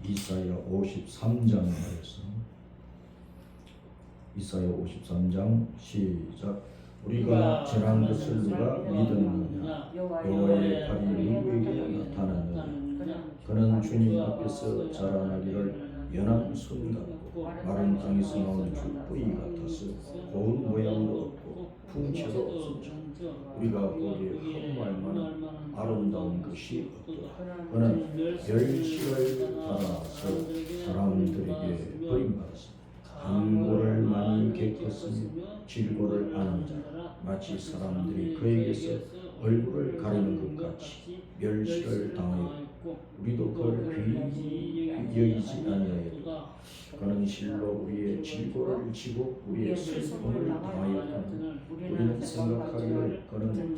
이사야 53장 말씀. 이사야 53장 시작. 우리가 지난 것을 누가 믿었느냐? 여호와의 팔이 누구에게 나타났느냐? 그는 주님 앞에서 자라나기를 연한 손 같고 마른 땅에서 나온 죽뿌리 같아서 고운 모양도 없고 풍채도 없었죠. 우리가 보기에 흠말만한 아름다운 것이 없더라. 그는 멸시를 받아서 사람들에게 버림받았습니다. 강고를 많이 겪었으며 질고를 아는 자라. 마치 사람들이 그에게서 얼굴을 가리는 것 같이 멸시를 당하였고 우리도 그를 귀히 여기지 아니하였다. 그는 실로 우리의 질고를 지고 우리의 슬픔을 당하였다면 우리는 생각하기를 그는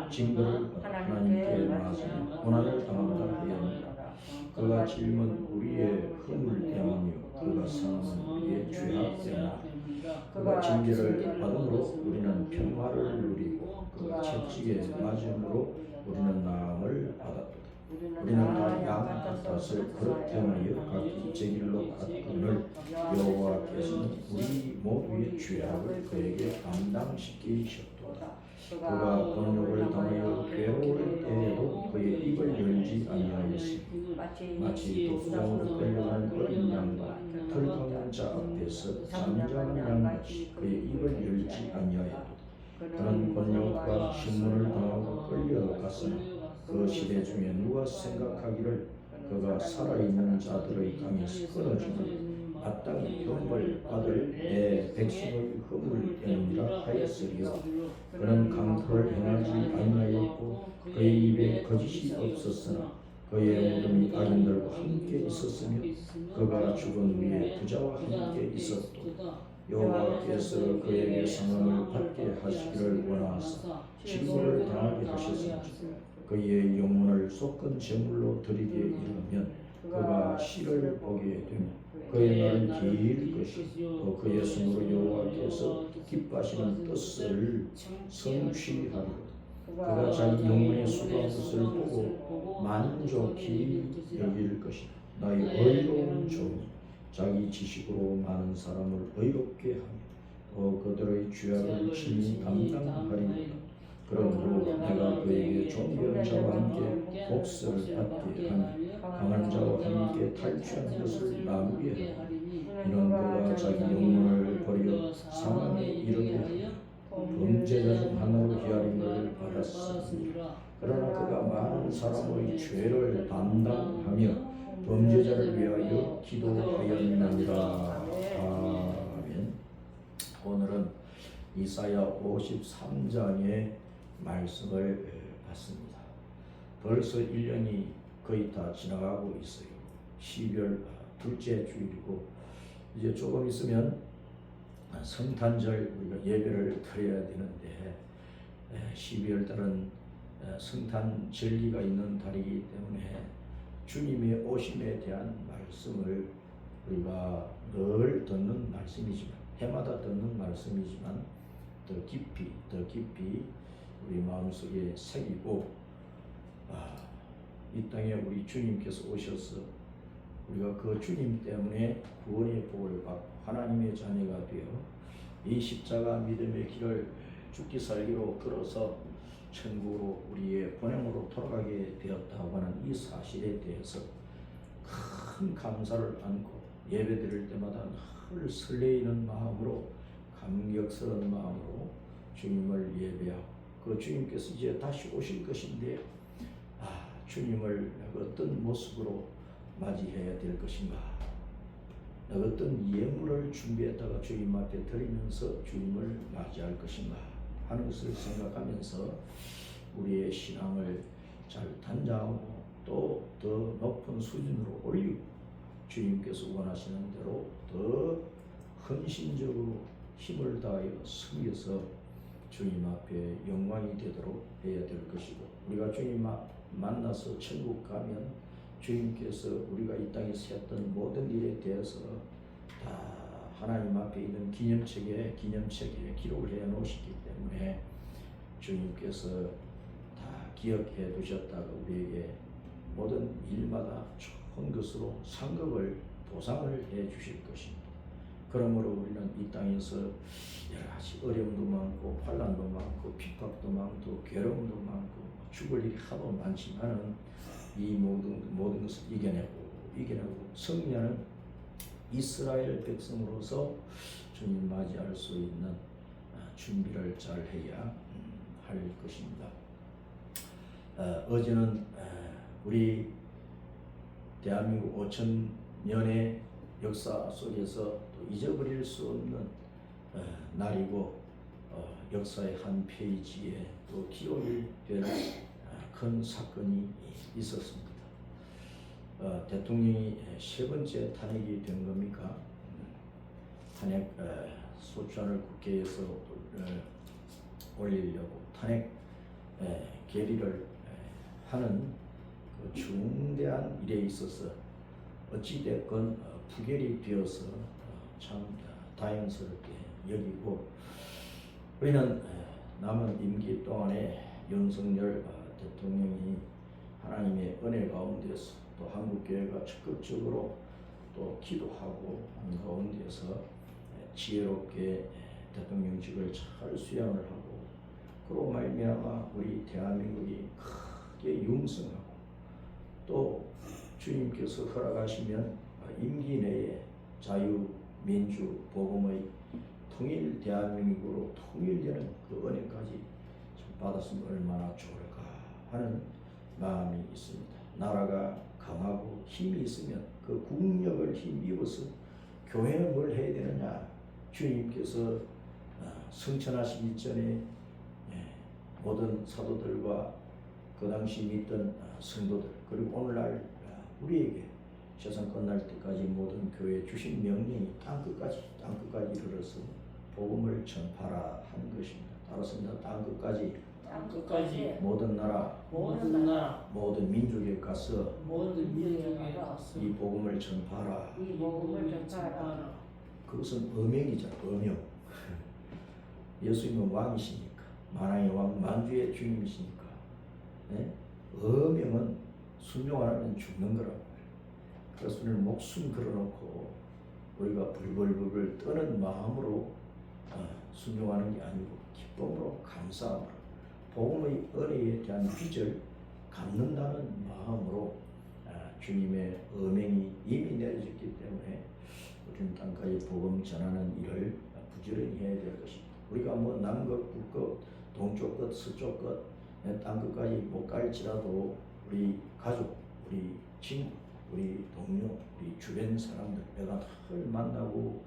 징벌을 받아 하나님께 맞으며 고난을 당한다 하였느니라. 그가 짊은 우리의 허물 때문이요 그가 상함은 우리의 죄악 때문이라. 그가 징계를 받음으로 우리는 평화를 누리고 그가 채찍에 맞음으로 우리는 나음을 받았도다. 우리는 다 양 같아서 그렇게하여 각기 제 길로 갔거늘 여호와께서는 우리 모두의 죄악을 그에게 감당시키셨도다. 그가 곤욕을 당하여 괴로울 때에도 그의 입을 열지 아니하였으니 마치 독수장으로 끌려가는 어린 양과 털 깎는 자 앞에서 잠잠한 양같이 그의 입을 열지 아니하였도다. 그는 곤욕과 신문을 당하고 끌려갔으나 그 시대 중에 누가 생각하기를 그가 살아있는 자들의 땅에서 끊어지면 마땅히 형벌 받을 내 백성의 허물 때문이라 하였으리요. 그는 강토를 행하지 아니하였고 그의 입에 거짓이 없었으나 그의 무덤이 악인들과 함께 있었으며 그가 죽은 후에 부자와 함께 있었도다. 여호와께서 그에게 상함을 받게 하시기를 원하사 질고를 당하게 하셨으나 그의 영혼을 쏟은 제물로 드리게 이르면 그가 시를 보게 되며 그의 날은 길 것이요 또 그의 손으로 여호와께서 기뻐하시는 뜻을 성취하리로다. 그가 자기 영혼의 수고한 것을 보고 만족히 여길 것이다. 나의 의로운 종이 자기 지식으로 많은 사람을 의롭게 하며 또 그들의 죄악을 친히 감당하리로다. 그러므로 내가 그에게 존귀한 자와 함께 복수를 받게 하며 강한 자와 함께 탈취한 것을 나누게 하리니 이는 그가 자기 영혼을 버려 사망에 이르게 하며 범죄자 중 하나로 헤아림을 받았으니라. 그러나 그가 많은 사람의 죄를 담당하며 범죄자를 위하여 기도하였느니라. 아멘. 오늘은 이사야 53장의 말씀을 봤습니다. 벌써 1년이 거의 다 지나가고 있어요. 12월 둘째 주일이고 이제 조금 있으면 성탄절 우리가 예배를 드려야 되는데 12월 달은 성탄 절기가 있는 달이기 때문에 주님의 오심에 대한 말씀을 우리가 늘 듣는 말씀이지만 해마다 듣는 말씀이지만 더 깊이 우리 마음속에 새기고 이 땅에 우리 주님께서 오셔서 우리가 그 주님 때문에 구원의 복을 받고 하나님의 자녀가 되어 이 십자가 믿음의 길을 죽기 살기로 걸어서 천국으로 우리의 본향으로 돌아가게 되었다고 하는 이 사실에 대해서 큰 감사를 안고 예배드릴 때마다 늘 설레이는 마음으로 감격스러운 마음으로 주님을 예배하고 그 주님께서 이제 다시 오실 것인데 주님을 어떤 모습으로 맞이해야 될 것인가, 어떤 예물을 준비했다가 주님 앞에 드리면서 주님을 맞이할 것인가 하는 것을 생각하면서 우리의 신앙을 잘 단장하고 또 더 높은 수준으로 올리고 주님께서 원하시는 대로 더 헌신적으로 힘을 다하여 섬겨서 주님 앞에 영광이 되도록 해야 될 것이고 우리가 주님 만나서 천국 가면 주님께서 우리가 이 땅에서 했던 모든 일에 대해서 다 하나님 앞에 있는 기념책에 기록을 해 놓으시기 때문에 주님께서 다 기억해 두셨다고 우리에게 모든 일마다 한 것으로 상급을 보상을 해 주실 것입니다. 그러므로 우리는 이 땅에서 여러 가지 어려움도 많고 환난도 많고 핍박도 많고 괴로움도 많고 죽을 일이 하도 많지만은 이 모든 것을 이겨내고 승리하는 이스라엘 백성으로서 주님 맞이할 수 있는 준비를 잘 해야 할 것입니다. 어제는 우리 대한민국 5,000년의 역사 속에서 또 잊어버릴 수 없는 날이고 역사의 한 페이지에 또 기록이 될 큰 사건이 있었습니다. 대통령이 세 번째 탄핵이 된 겁니까? 탄핵 소추안을 국회에서 올리려고 탄핵 결의를 하는 그 중대한 일에 있어서 어찌됐건 부결이 되어서 참 다행스럽게 여기고, 우리는 남은 임기 동안에 윤석열 대통령이 하나님의 은혜 가운데서 또 한국교회가 적극적으로 또 기도하고 하는 가운데서 지혜롭게 대통령직을 잘 수행을 하고, 그로 말미암아 우리 대한민국이 크게 융성하고, 또 주님께서 허락하시면 임기 내에 자유, 민주, 복음의 통일 대한민국으로 통일되는 그 은혜까지 받았으면 얼마나 좋을까 하는 마음이 있습니다. 나라가 강하고 힘이 있으면 그 국력을 힘입어서 교회는 뭘 해야 되느냐? 주님께서 승천하시기 전에 모든 사도들과 그 당시 믿던 성도들, 그리고 오늘날 우리에게 세상 끝날 때까지 모든 교회에 주신 명령이 땅끝까지 이르러서 복음을 전파라 하는 것입니다. 따라서 땅끝까지 모든 나라 모든 민족에 가서 이 복음을 전파하라. 그것은 어명이잖아. 어명. 예수님은 왕이시니까, 만왕의 왕, 만주의 주님이시니까, 어명은 순종 안 하면 죽는 거라고. 그래서 오늘 목숨 걸어놓고 우리가 불벌 떠는 마음으로 순종하는 게 아니고 기쁨으로 감사함으로 복음의 은혜에 대한 빚을 갚는다는 마음으로 주님의 어명이 이미 내려졌기 때문에 우리는 땅까지 복음 전하는 일을 부지런히 해야 될 것입니다. 우리가 뭐 남극, 북극, 동쪽 끝, 서쪽 끝, 땅끝까지 못 갈지라도 우리 가족, 우리 친구, 우리 동료, 우리 주변 사람들, 내가 늘 만나고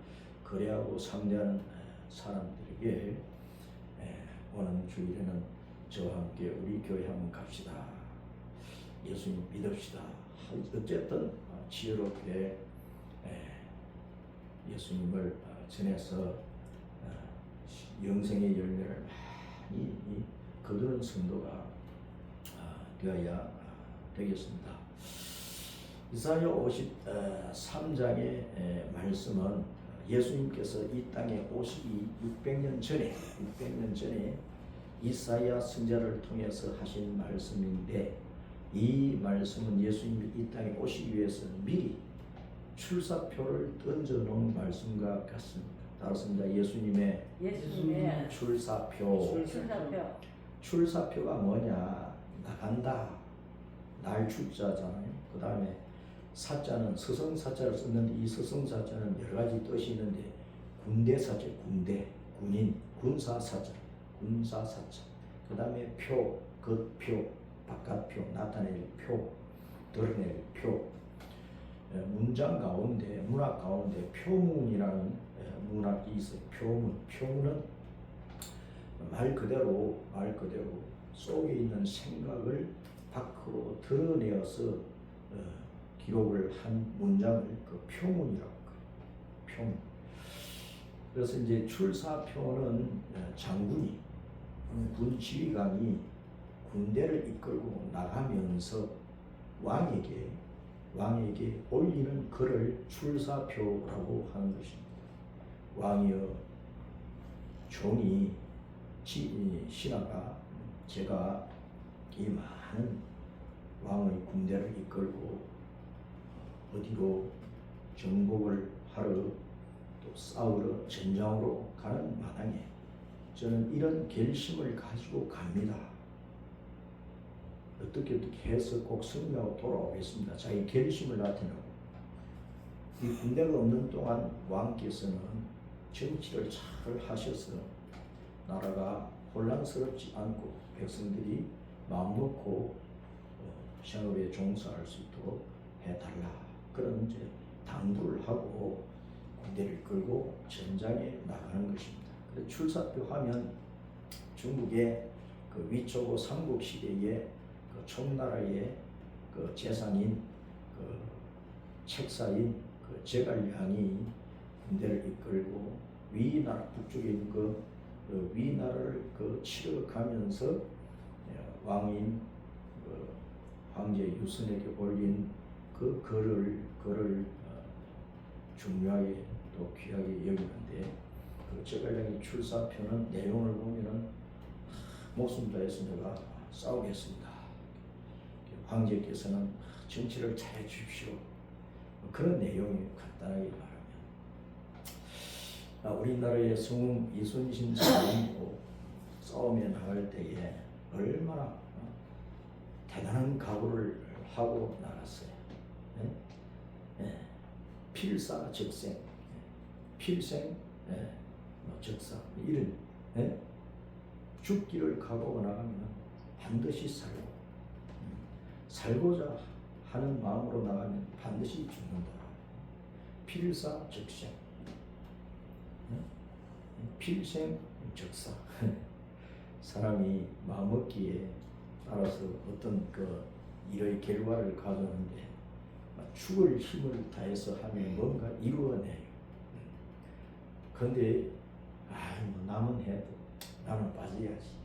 거래하고 상대하는 사람들에게 오는 주일에는 저와 함께 우리 교회 한번 갑시다. 예수님 믿읍시다. 어쨌든 지혜롭게 예수님을 전해서 영생의 열매를 많이 거두는 성도가 되어야 되겠습니다. 이사야 53장의 말씀은 예수님께서 이 땅에 오시기 600년 전에 이사야 선지자를 통해서 하신 말씀인데, 이 말씀은 예수님이 이 땅에 오시기 위해서 미리 출사표를 던져놓은 말씀과 같습니다. 따라서 예수님의 출사표가 뭐냐? 나간다. 날 출자잖아요. 그 다음에 사자는 서성사자를 썼는데, 이 서성사자는 여러 가지 뜻이 있는데, 군대사자, 군인, 군사사자. 그 다음에 표, 겉표, 바깥표, 나타낼 표, 드러낼 표. 문장 가운데, 문학 가운데 표문이라는 문학이 있어요. 표문은 말 그대로 속에 있는 생각을 밖으로 드러내어서 기록을 한 문장을 그 표문이라고 해요. 표문. 그래서 이제 출사표는 장군이, 군 지휘관이 군대를 이끌고 나가면서 왕에게 올리는 글을 출사표라고 하는 것입니다. 왕이여, 종이 신하가 제가 이 많은 왕의 군대를 이끌고 어디로 정복을 하러 또 싸우러 전장으로 가는 마당에 저는 이런 결심을 가지고 갑니다. 어떻게 해서 꼭 승리하고 돌아오겠습니다. 자기 결심을 나타내고 이 군대가 없는 동안 왕께서는 정치를 잘 하셔서 나라가 혼란스럽지 않고 백성들이 마음 놓고 생업에 종사할 수 있도록 해달라. 그런 이제 당부를 하고 군대를 끌고 전장에 나가는 것입니다. 그래서 출사표 하면 중국의 그 위초고 삼국 시대의 그 총나라의 그 재상인 그 책사인 그 제갈량이 군대를 이끌고 위나라 북쪽에 있는 그 위나라를 그 치러가면서 왕인 그 황제 유선에게 올린 그 글을 중요하게 또 귀하게 여기는데 그 제갈량의 출사표는 내용을 보면은 목숨 다해서 내가 싸우겠습니다. 황제께서는 정치를 잘해 주십시오. 그런 내용이 간단하게 말하면 우리나라의 성웅 이순신 장군도 싸움에 나갈 때에 얼마나 대단한 각오를 하고 나갔어요. 네? 네. 필사적생, 필생, 네. 적사 이런 네? 죽기를 각오하고 나가면 반드시 살고자 하는 마음으로 나가면 반드시 죽는다. 필사적생, 필생적사. 사람이 마음먹기에 따라서 어떤 그 일의 결과를 가져오는데 죽을 힘을 다해서 하면 뭔가 이루어내요. 그런데 뭐 남은 해도 나는 빠져야지.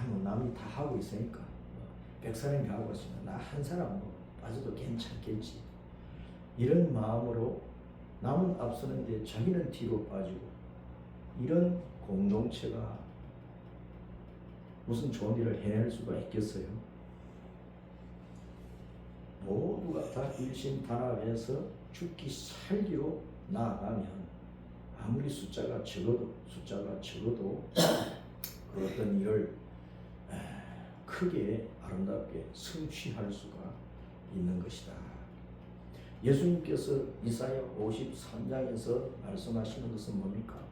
뭐 남이 다 하고 있으니까 100사람이 하고 있으면 나 한 사람 뭐 빠져도 괜찮겠지. 이런 마음으로 남은 앞서는데 자기는 뒤로 빠지고 이런 공동체가 무슨 좋은 일을 해낼 수가 있겠어요? 모두가 다 일심단합해서 죽기 살기로 나아가면 아무리 숫자가 적어도 그 어떤 일을 크게 아름답게 성취할 수가 있는 것이다. 예수님께서 이사야 53장에서 말씀하시는 것은 뭡니까?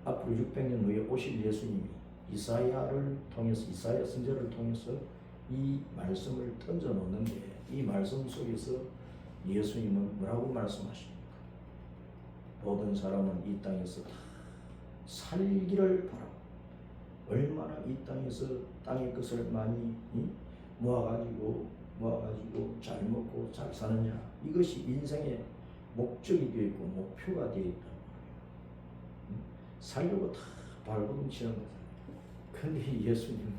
앞으로 600년 후에 오실 예수님이 이사야를 통해서 이사야 선지자를 통해서 이 말씀을 던져 놓는데 이 말씀 속에서 예수님은 뭐라고 말씀하십니까? 모든 사람은 이 땅에서 다 살기를 바라고 얼마나 이 땅에서 땅의 것을 많이 모아가지고 잘 먹고 잘 사느냐 이것이 인생의 목적이 되어 있고 목표가 되어 있단 말이에요. 살려고 다 발버둥 치는 거잖아요. 그런데 예수님은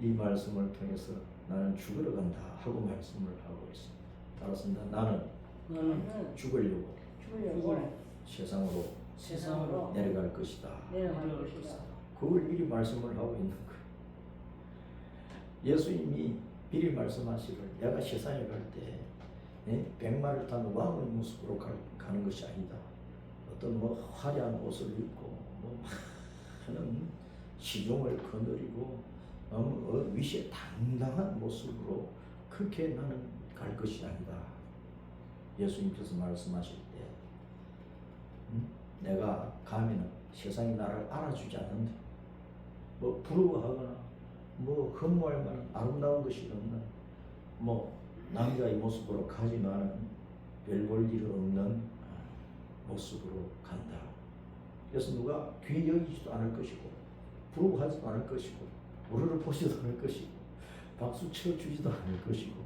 이 말씀을 통해서 나는 죽으러 간다 하고 말씀을 하고 있습니다. 따라서 나는 죽으려고 세상으로 내려갈 것이다. 그걸 미리 말씀을 하고 있는 거예요. 예수님이 미리 말씀하시길 내가 세상에 갈 때 백마를 탄 왕의 모습으로 가는 것이 아니다. 어떤 화려한 옷을 입고 많은 시종을 거느리고 위시에 당당한 모습으로 그렇게 나는 갈 것이 아니다. 예수님께서 말씀하실 때 내가 가면 세상이 나를 알아주지 않는다. 부러워하거나 흠모할 만한 아름다운 것이 없는 남자의 모습으로 가지만은 별 볼 일 없는 모습으로 간다. 그래서 누가 귀히 여기지도 않을 것이고 부러워하지도 않을 것이고 우르르 보지도 않을 것이고 박수 쳐주지도 않을 것이고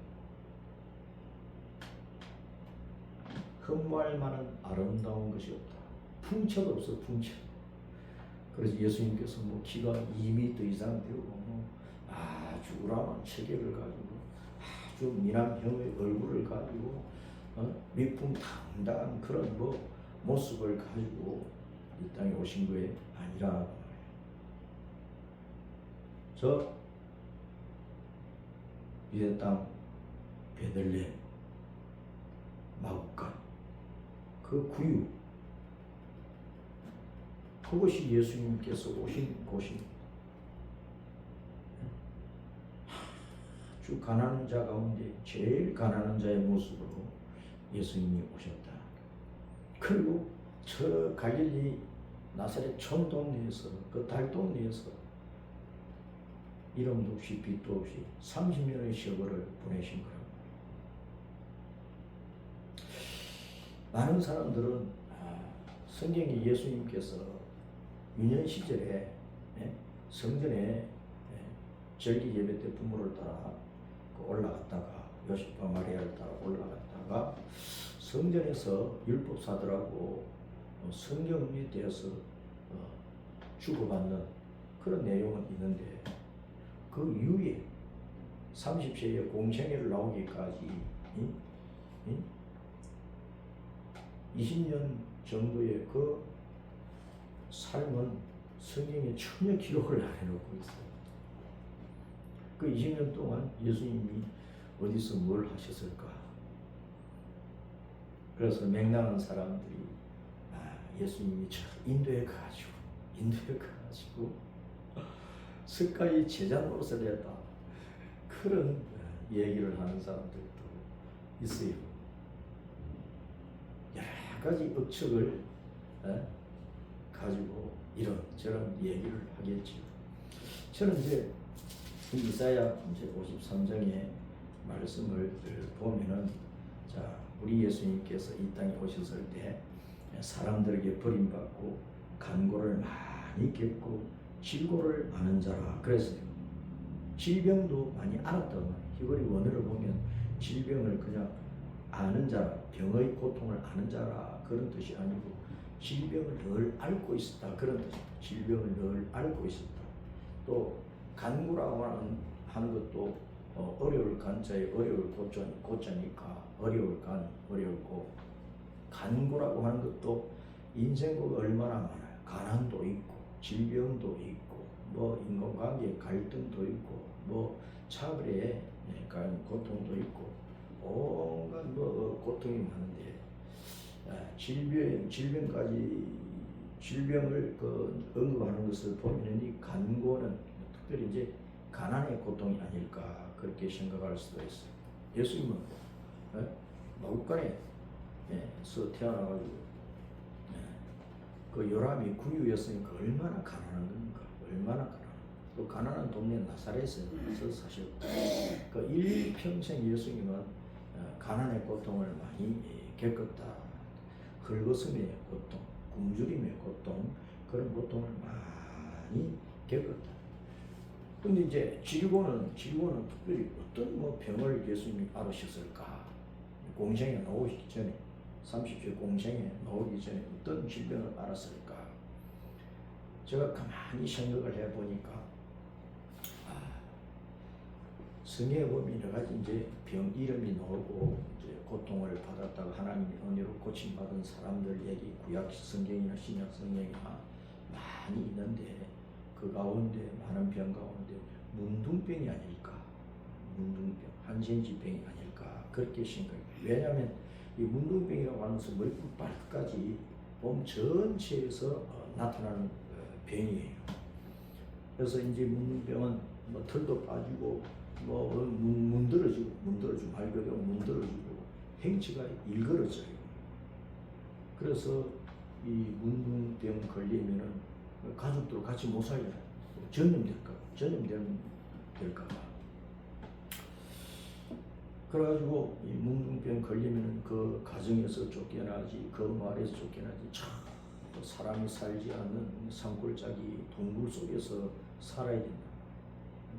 흠모할 만한 아름다운 것이 없다. 풍채도 없어. 풍채. 그래서 예수님께서 키가 2m 이상 되고 아주 우람한 체격을 가지고 아주 미남형의 얼굴을 가지고 미풍당당한 그런 모습을 가지고 이 땅에 오신 거에 아니라 저 유대 땅 베들레헴 마구간, 그 구유, 그것이 예수님께서 오신 곳입니다. 아주 가난한 자 가운데 제일 가난한 자의 모습으로 예수님이 오셨다. 그리고 저 갈릴리 나사렛 촌 동네에서, 그 달 동네에서 이름도 없이 빛도 없이 30년의 세월을 보내신 거랍니다. 많은 사람들은 성경에 예수님께서 유년 시절에 성전에 절기 예배 때 부모를 따라 올라갔다가 요셉과 마리아를 따라 올라갔다가 성전에서 율법사들하고 성경에 대해서 주고받는 그런 내용은 있는데, 그 이후에 30세에 공생애를 나오기까지 20년 정도의 그 삶은 성경에 전혀 기록을 안 해놓고 있어요. 그 20년 동안 예수님이 어디서 뭘 하셨을까? 그래서 맹랑한 사람들이 예수님이 저 인도에 가가지고 스카이 제자 노릇을 했다, 그런 얘기를 하는 사람들도 있어요. 여러 가지 억측을 가지고 이런저런 얘기를 하겠죠. 저는 이제 이사야 53장의 말씀을 보면은, 자, 우리 예수님께서 이 땅에 오셨을 때 사람들에게 버림받고 간고를 많이 겪고 질고를 많은 자라 그랬어요. 질병도 많이 알았단 말이에요. 히브리 원어를 보면 질병을 그냥 아는 자라, 병의 고통을 아는 자라 그런 뜻이 아니고 질병을 늘 앓고 있었다 그런 뜻입니다. 질병을 늘 앓고 있었다. 또 간구라고 하는 것도 어려울 간자에 어려울 고자니까 어려울 간, 어려울 고, 간구라고 하는 것도 인생고가 얼마나 많아요. 가난도 있고 질병도 있고 뭐 인간관계의 갈등도 있고 뭐 차별의 고통도 있고 온갖 뭐 고통이 많은데, 질병을 언급하는 것을 보면 이 간고는 특별히 이제 가난의 고통이 아닐까 그렇게 생각할 수도 있어요. 예수님은 마구간에서 태어나가지고 그 요람이 구유였으니까 얼마나 가난한 겁니까? 얼마나 가난한. 또 가난한 동네 나사렛에서 사셨고, 그 일평생 예수님은 가난의 고통을 많이 겪었다. 긁어슴의 고통, 굶주림의 고통, 그런 고통을 많이 겪었다. 근데 이제 질고는 특별히 어떤 뭐 병을 예수님이 앓으셨을까? 공생에 나오시기 전에, 30세 공생에 나오기 전에 어떤 질병을 앓았을까? 제가 가만히 생각을 해보니까, 성경에 보면 여러 가지 이제 병 이름이 나오고 이제 고통을 받았다가 하나님의 은혜로 고침받은 사람들 얘기, 구약 성경이나 신약 성경이나 많이 있는데, 그 가운데 많은 병 가운데 문둥병이 아닐까, 문둥병, 한센지병이 아닐까 그렇게 생각해요. 왜냐하면 이 문둥병이라고 하는 것은 머리부터 발끝까지 몸 전체에서 나타나는 병이에요. 그래서 이제 문둥병은 뭐 털도 빠지고 뭐 문드러지고 말 그대로 문드러지고 행치가 일그러져요. 그래서 이 문둥병 걸리면은 가족들 같이 못 살잖아요. 전염될까봐. 그래가지고 이 문둥병 걸리면은 그 가정에서 쫓겨나지, 그 마을에서 쫓겨나지, 참 사람이 살지 않는 산골짜기 동굴 속에서 살아야 된다.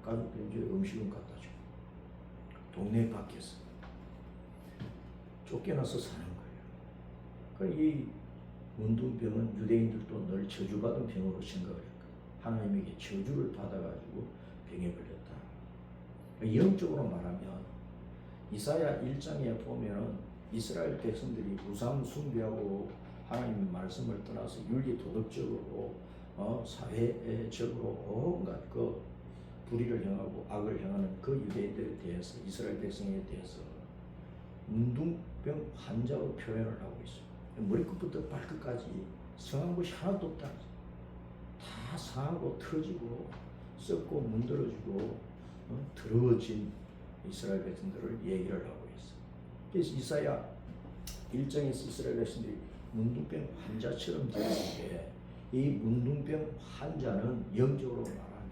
가족들 이제 음식은 갖다 주고 동네 밖에서 쫓겨나서 사는 거예요. 그러니까 이 문둥병은 유대인들도 늘 저주받은 병으로 생각을 했거든요. 하나님에게 저주를 받아가지고 병에 걸렸다. 영적으로 말하면 이사야 1장에 보면은 이스라엘 백성들이 우상 숭배하고 하나님의 말씀을 떠나서 윤리 도덕적으로 사회적으로 온갖 그 불의를 행하고 악을 행하는 그 유대인들에 대해서, 이스라엘 백성에 대해서 문둥병 환자로 표현을 하고 있어요. 머리끝부터 발끝까지 성한 것이 하나도 없다. 다 상하고 터지고 썩고 문드러지고 더러워진 이스라엘 백성들을 얘기를 하고 있어요. 그래서 이사야 1장에서 이스라엘 백성들이 문둥병 환자처럼 되었는데, 이 문둥병 환자는 영적으로 말하면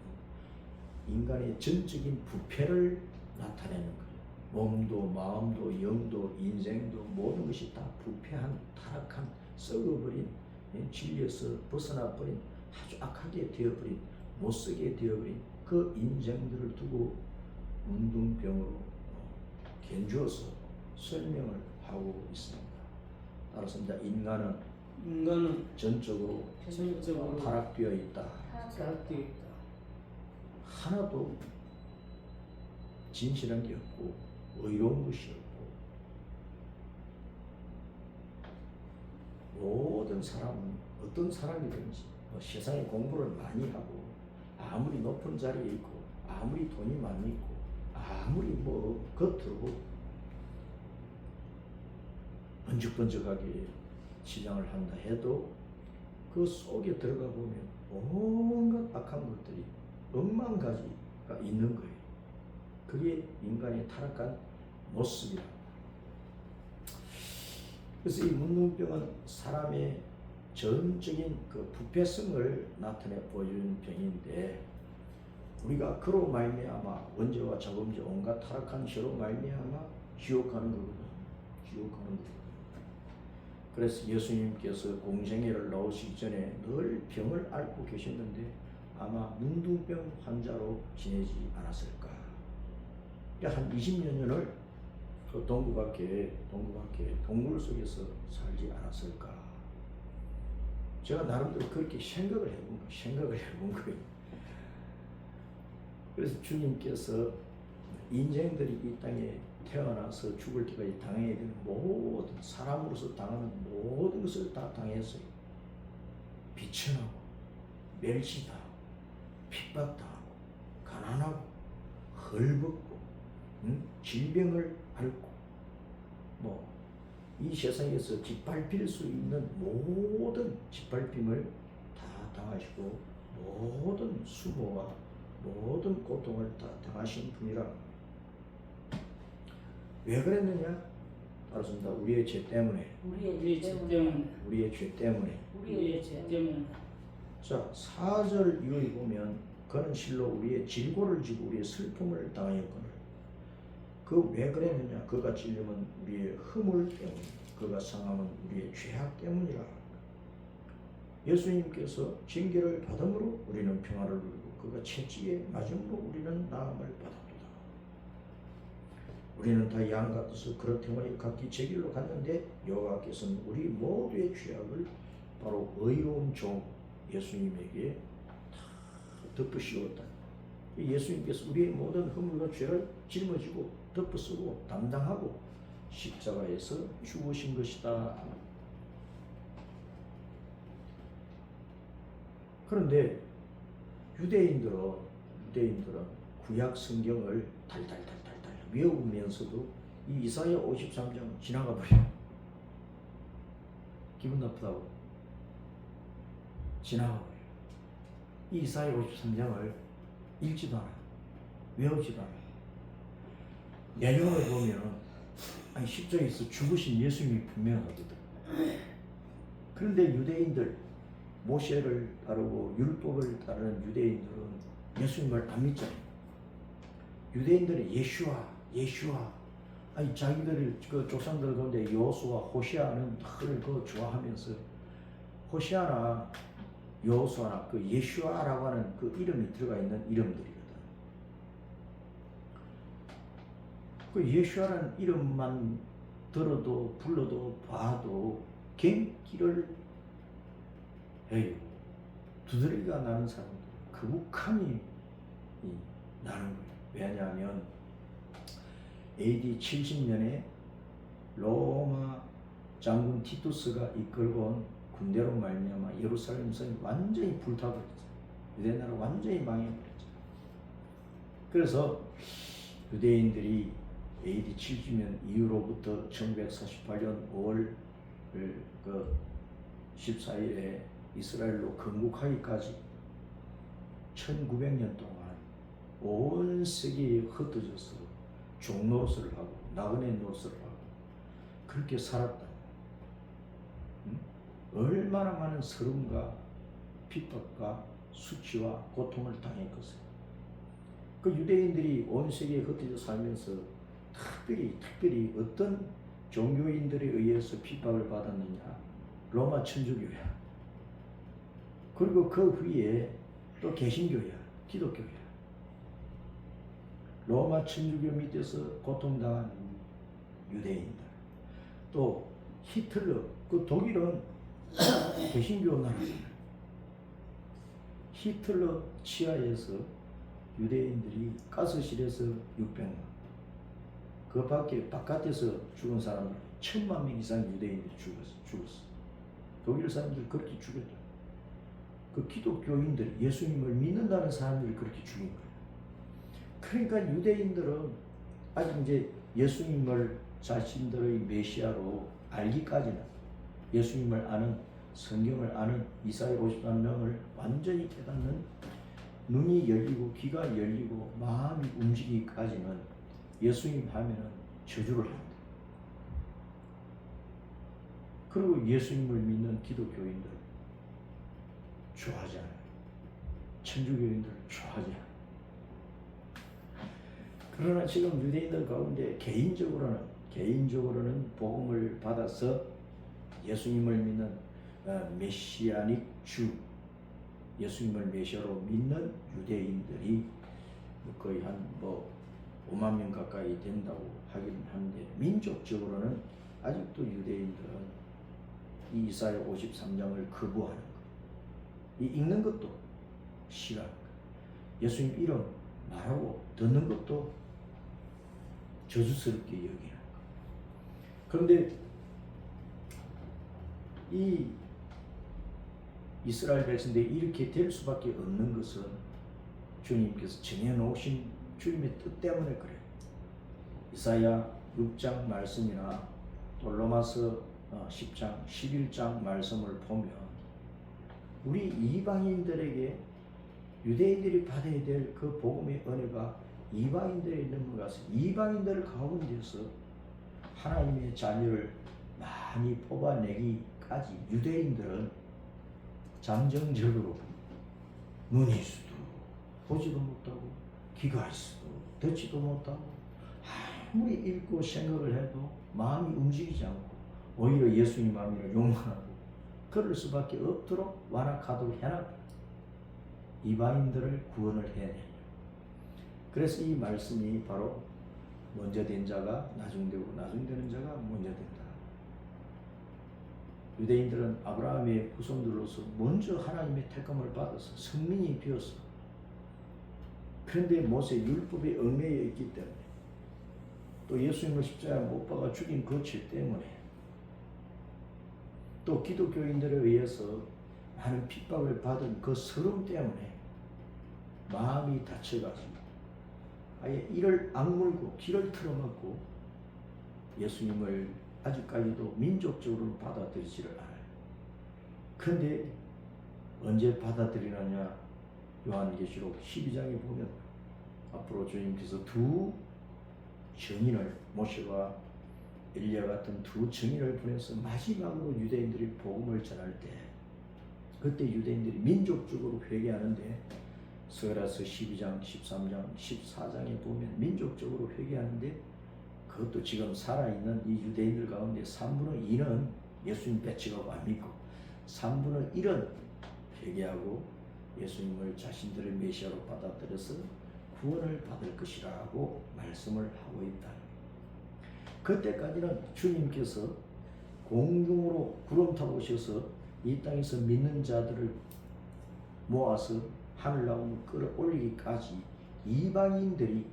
인간의 전적인 부패를 나타내는 거예요. 몸도 마음도 영도 인생도 모든 것이 다 부패한 타락한 썩어버린, 진리에서 벗어나버린 아주 악하게 되어버린 못쓰게 되어버린 그 인생들을 두고 문둥병으로 견주어서 설명을 하고 있습니다. 따라서 인간은 전적으로 타락되어 있다. 하나도 진실한 게 없고 의로운 것이 없고, 모든 사람은 어떤 사람이든지 세상에 공부를 많이 하고 아무리 높은 자리에 있고 아무리 돈이 많이 있고 아무리 겉으로 번쩍번쩍하게 치장을 한다 해도 그 속에 들어가 보면 온갖 악한 것들이 억만 가지가 있는 거예요. 그게 인간의 타락한 모습이랍니다. 그래서 이 문둥병은 사람의 전적인 그 부패성을 나타내 보여주는 병인데, 우리가 그로 말미암아 원죄와 자범죄 온갖 타락한 죄로 말미암아 지옥 가는 거거든. 지옥 가는 거거든. 그래서 예수님께서 공생애를 나오시기 전에 늘 병을 앓고 계셨는데 아마 문둥병 환자로 지내지 않았을까. 한 20여 년을 그 동굴 속에서 살지 않았을까. 제가 나름대로 그렇게 생각을 해본 거예요. 그래서 주님께서 인생들이 이 땅에 태어나서 죽을 때까지 당해야 되는 모든, 사람으로서 당하는 모든 것을 다 당했어요. 비천하고 멸시당하고 핍박당하고 가난하고 헐벗고 질병을 앓고 이 세상에서 짓밟힐 수 있는 모든 짓밟힘을 다 당하시고 모든 수모와 모든 고통을 다 당하신 분이라. 왜 그랬느냐? 알았습니다. 우리의 죄 때문에. 우리의 죄 때문에. 자, 4절 이후에 보면 그는 실로 우리의 질고를 지고 우리의 슬픔을 당하였거늘. 그 왜 그랬느냐? 그가 찔림은 우리의 허물 때문에, 그가 상함은 우리의 죄악 때문이라. 예수님께서 징계를 받음으로 우리는 평화를 누리고 그가 채찍에 맞음으로 우리는 나음을 받았도다. 우리는 다 양 같아서 그렇다면 각기 제 길로 갔는데 여호와께서는 우리 모두의 죄악을 바로 의로운 종 예수님에게 다 덮으시었다. 예수님께서 우리의 모든 허물과 죄를 짊어지고 덮어쓰고 담당하고 십자가에서 죽으신 것이다. 그런데 유대인들은 구약 성경을 달달달달달 외우면서도 이 이사야 53장 지나가 버려요. 기분 나쁘다고 지나가 버려요. 이 이사야 53장을 읽지도 않아요. 외우지도 않아요. 내용을 보면 십자가에서 죽으신 예수님이 분명하거든. 그런데 유대인들, 모세를 따르고 율법을 따르는 유대인들은 예수님을 안 믿잖아요. 유대인들은 예슈아 자기들의 그 조상들 가운데 여호수아, 호시아는 늘 그 좋아하면서 호시아나 여호수아나 그 예슈아라고 하는 그 이름이 들어가 있는 이름들이거든. 그 예슈아라는 이름만 들어도 불러도 봐도 갱기를 해요. 두드러기가 나는 사람들, 거북함이 나는 거예요. 왜냐하면 AD 70년에 로마 장군 티투스가 이끌고 온 군대로 말미암아 예루살렘 성이 완전히 불타버렸어요. 유대 나라 완전히 망해버렸죠. 그래서 유대인들이 AD 70년 이후로부터 1948년 5월 14일에 이스라엘로 건국하기까지 1900년 동안 온 세계에 흩어져서 종노릇을 하고 나그네 노릇을 하고 그렇게 살았다. 얼마나 많은 서름과 핍박과 수치와 고통을 당했겠어요. 그 유대인들이 온 세계에 흩어져 살면서 특별히 어떤 종교인들에 의해서 핍박을 받았느냐? 로마 천주교야. 그리고 그 후에 또 개신교야, 기독교야. 로마 천주교 밑에서 고통당한 유대인들. 또 히틀러, 그 독일은 개신교 나라잖아요. 히틀러 치하에서 유대인들이 가스실에서 600만, 그 밖에 바깥에서 죽은 사람들 1000만 명 이상 유대인들이 죽었어. 독일 사람들 그렇게 죽였다. 그 기독교인들, 예수님을 믿는다는 사람들이 그렇게 죽인 거예요. 그러니까 유대인들은 아직 이제 예수님을 자신들의 메시아로 알기까지는, 예수님을 아는, 성경을 아는 이사야 53장을 완전히 깨닫는 눈이 열리고 귀가 열리고 마음이 움직이기까지는 예수님 하면은 저주를 합니다. 그리고 예수님을 믿는 기독교인들 좋아하지 않아요. 천주교인들 좋아하지 않아요. 그러나 지금 유대인들 가운데 개인적으로는 복음을 받아서 예수님을 믿는 메시아닉 주, 예수님을 메시아로 믿는 유대인들이 거의 한 5만 명 가까이 된다고 하긴 하는데, 민족적으로는 아직도 유대인들은 이 이사야 53장을 거부하는 것, 이 읽는 것도 싫어하는 것, 예수님 이름 말하고 듣는 것도 저주스럽게 여기는 것. 그런데 이 이스라엘 백성들이 이렇게 될 수밖에 없는 것은 주님께서 정해놓으신 주님의 뜻 때문에 그래요. 이사야 6장 말씀이나 또 로마서 10장, 11장 말씀을 보면 우리 이방인들에게 유대인들이 받아야 될 그 복음의 은혜가 이방인들에 있는 것 같아서 이방인들 가운데서 하나님의 자녀를 많이 뽑아내기까지 유대인들은 잠정적으로 눈이 있어도 보지도 못하고 귀가 있어도 듣지도 못하고 아무리 읽고 생각을 해도 마음이 움직이지 않고 오히려 예수님 마음을 욕망하고 그럴 수밖에 없도록 완악하도록 해놨다. 이방인들을 구원을 해내려. 그래서 이 말씀이 바로 먼저 된 자가 나중되고 나중되는 자가 먼저 된다. 유대인들은 아브라함의 후손들로서 먼저 하나님의 택함을 받아서 성민이 되었어. 그런데 모세 율법에 얽매여 있기 때문에 또 예수님을 십자가에 못 박아 죽인 그 죄 때문에 또 기독교인들에 의해서 많은 핍박을 받은 그 서름 때문에 마음이 다쳐가지고 아예 이를 악물고 길을 틀어막고 예수님을 아직까지도 민족적으로 받아들이지를 않아요. 그런데 언제 받아들이느냐? 요한계시록 12장에 보면 앞으로 주님께서 두 증인을, 모세와 엘리야 같은 두 증인을 보내서 마지막으로 유대인들이 복음을 전할 때, 그때 유대인들이 민족적으로 회개하는데 스가랴서 12장, 13장, 14장에 보면 민족적으로 회개하는데 그것도 지금 살아있는 이 유대인들 가운데 3분의 2는 예수님 배치가 안 믿고 3분의 1은 회개하고 예수님을 자신들의 메시아로 받아들여서 구원을 받을 것이라고 말씀을 하고 있다. 그때까지는 주님께서 공중으로 구름 타고 오셔서 이 땅에서 믿는 자들을 모아서 하늘나라로 끌어올리기까지 이방인들이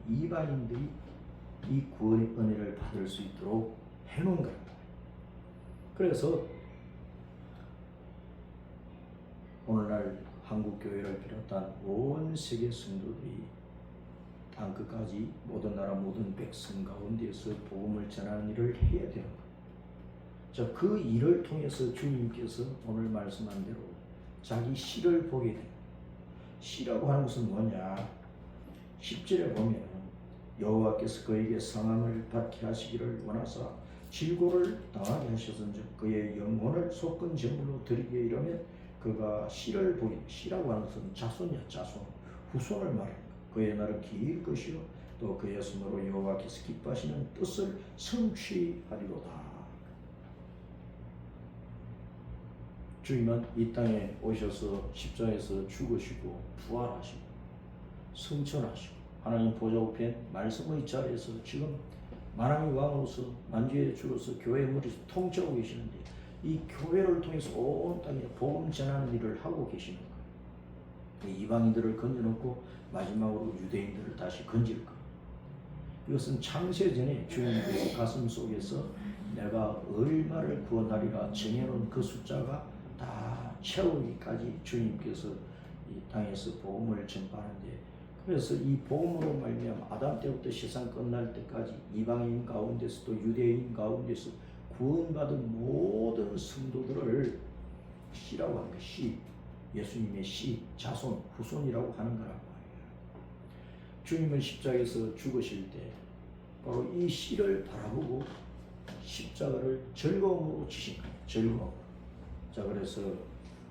이 구원의 은혜를 받을 수 있도록 해놓은 거예요. 그래서 오늘날 한국교회를 비롯한 온 세계 성도들이 땅 끝까지 모든 나라 모든 백성 가운데서 복음을 전하는 일을 해야 되는 거예요. 자, 그 일을 통해서 주님께서 오늘 말씀한 대로 자기 씨를 보게 돼요. 씨라고 하는 것은 뭐냐? 10절에 보면 여호와께서 그에게 성함을 받게 하시기를 원하사 질고를 당하게 하셨은즉 그의 영혼을 속건 제물로 드리게 이르면 그가 씨를 보게. 씨라고 하는 것은 자손이야. 자손, 후손을 말하는 거야. 그의 날은 길 것이요 또 그의 손으로 여호와께서 기뻐하시는 뜻을 성취하리로다. 주님은 이 땅에 오셔서 십자가에서 죽으시고 부활하시고 승천하시고 하나님 보좌 우편 말씀의 자리에서 지금 만왕의 왕으로서 만주의 주로서 교회 무리를 통치하고 계시는데 이 교회를 통해서 온 땅에 복음 전하는 일을 하고 계시는 거예요. 이방인들을 건져놓고 마지막으로 유대인들을 다시 건질 거예요. 이것은 창세전에 주님께서 가슴 속에서 내가 얼마를 구원하리라 정해놓은 그 숫자가 다 채우기까지 주님께서 이 땅에서 복음을 전파하는데, 그래서 이 복음으로 말미암아 아담 때부터 세상 끝날 때까지 이방인 가운데서도 유대인 가운데서 구원받은 모든 성도들을 씨라고 하는 거, 씨, 예수님의 씨, 자손, 후손이라고 하는 거란 말이에요. 주님은 십자가에서 죽으실 때 바로 이 씨를 바라보고 십자가를 즐거움으로 지신 거예요. 즐거움. 자, 그래서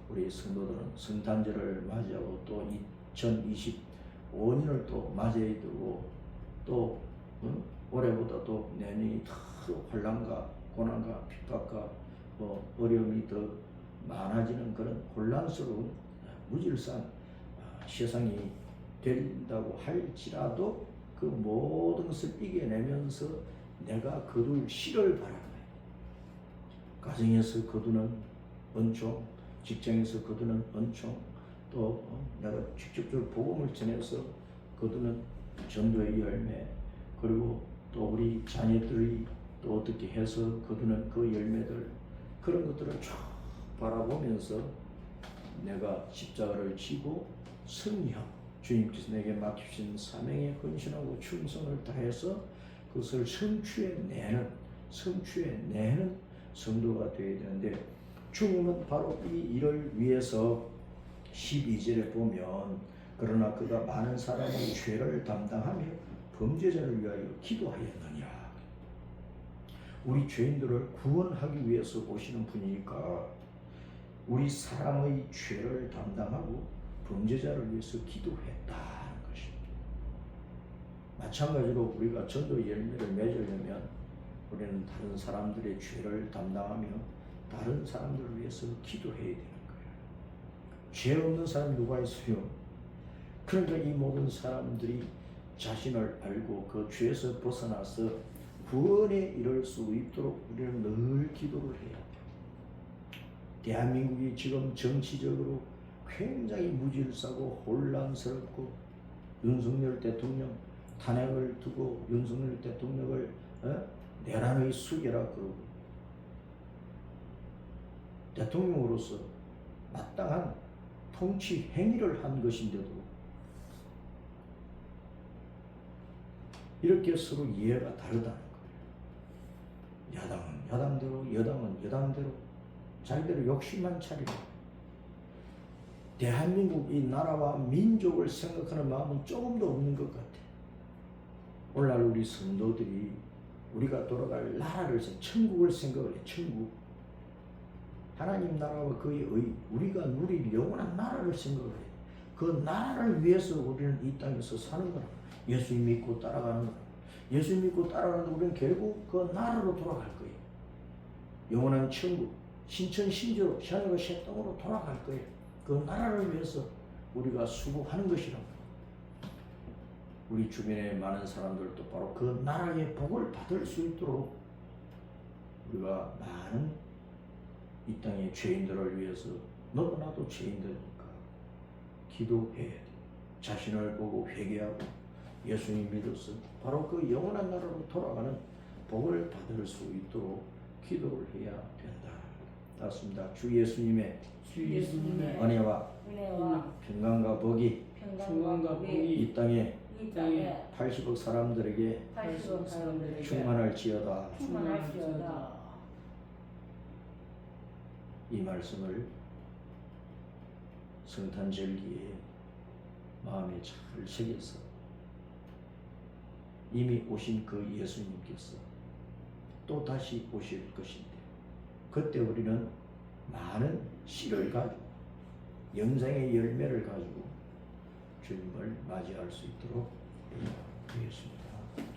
우리 성도들은 성탄절을 맞이하고 또 2025년을 또 맞이해야 되고 또 올해보다 또 내년이 더 환난과 고난과 핍박과 어려움이 더 많아지는 그런 혼란스러운 무질서한 세상이 된다고 할지라도 그 모든 것을 이겨내면서 내가 거둘 씨를 바라는 거예요. 가정에서 거두는 은총, 직장에서 거두는 은총, 또 내가 직접적으로 복음을 전해서 거두는 전도의 열매, 그리고 또 우리 자녀들이 또 어떻게 해서 거두는 그 열매들, 그런 것들을 쫙 바라보면서 내가 십자가를 지고 승리하고 주님께서 내게 맡기신 사명에 헌신하고 충성을 다해서 그것을 성취해내는 성도가 되어야 되는데, 주님은 바로 이 일을 위해서 12절에 보면 그러나 그가 많은 사람의 죄를 담당하며 범죄자를 위하여 기도하였느냐. 우리 죄인들을 구원하기 위해서 오시는 분이니까 우리 사람의 죄를 담당하고 범죄자를 위해서 기도했다는 것입니다. 마찬가지로 우리가 전도 열매를 맺으려면 우리는 다른 사람들의 죄를 담당하며 다른 사람들을 위해서 기도해야 되는 거예요. 죄 없는 사람이 누가 있어요? 그러니까 이 모든 사람들이 자신을 알고 그 죄에서 벗어나서 구원에 이를 수 있도록 우리는 늘 기도를 해야 돼요. 대한민국이 지금 정치적으로 굉장히 무질서하고 혼란스럽고 윤석열 대통령 탄핵을 두고 윤석열 대통령을 내란의 수괴라 그러고 대통령으로서 마땅한 통치 행위를 한 것인데도 이렇게 서로 이해가 다르다는 거예요. 야당은 야당대로, 여당은 여당대로 자기대로 욕심만 차리고 대한민국 이 나라와 민족을 생각하는 마음은 조금도 없는 것 같아. 오늘날 우리 성도들이 우리가 돌아갈 나라를 천국을 생각을 해. 천국. 하나님 나라와 그의 의, 우리가 누릴 영원한 나라를 생각을 해. 그 나라를 위해서 우리는 이 땅에서 사는 거라. 예수 믿고 따라가는 거라. 예수 믿고 따라가는 우리는 결국 그 나라로 돌아갈 거예요. 영원한 천국, 신천 신주로 하늘과 새 땅으로 돌아갈 거예요. 그 나라를 위해서 우리가 수고하는 것이라고. 우리 주변에 많은 사람들도 바로 그 나라의 복을 받을 수 있도록 우리가 많은 이 땅의 죄인들을 위해서, 너도 나도 죄인들이니까 기도해야 돼. 자신을 보고 회개하고 예수님 믿어서 바로 그 영원한 나라로 돌아가는 복을 받을 수 있도록 기도를 해야 된다. 맞습니다. 주 예수님의 은혜와 평강과 복이 이 땅에 이 땅에 80억 사람들에게 80억 사람들에게 충만할지어다. 충만할지어다. 이 말씀을 성탄절기에 마음에 잘 새겨서 이미 오신 그 예수님께서 또 다시 오실 것인데 그때 우리는 많은 씨를 가지고 영생의 열매를 가지고 주님을 맞이할 수 있도록 되겠습니다.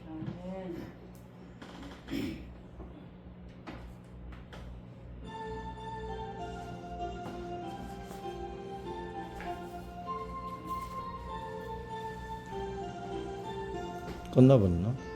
아멘. 끝나버렸나?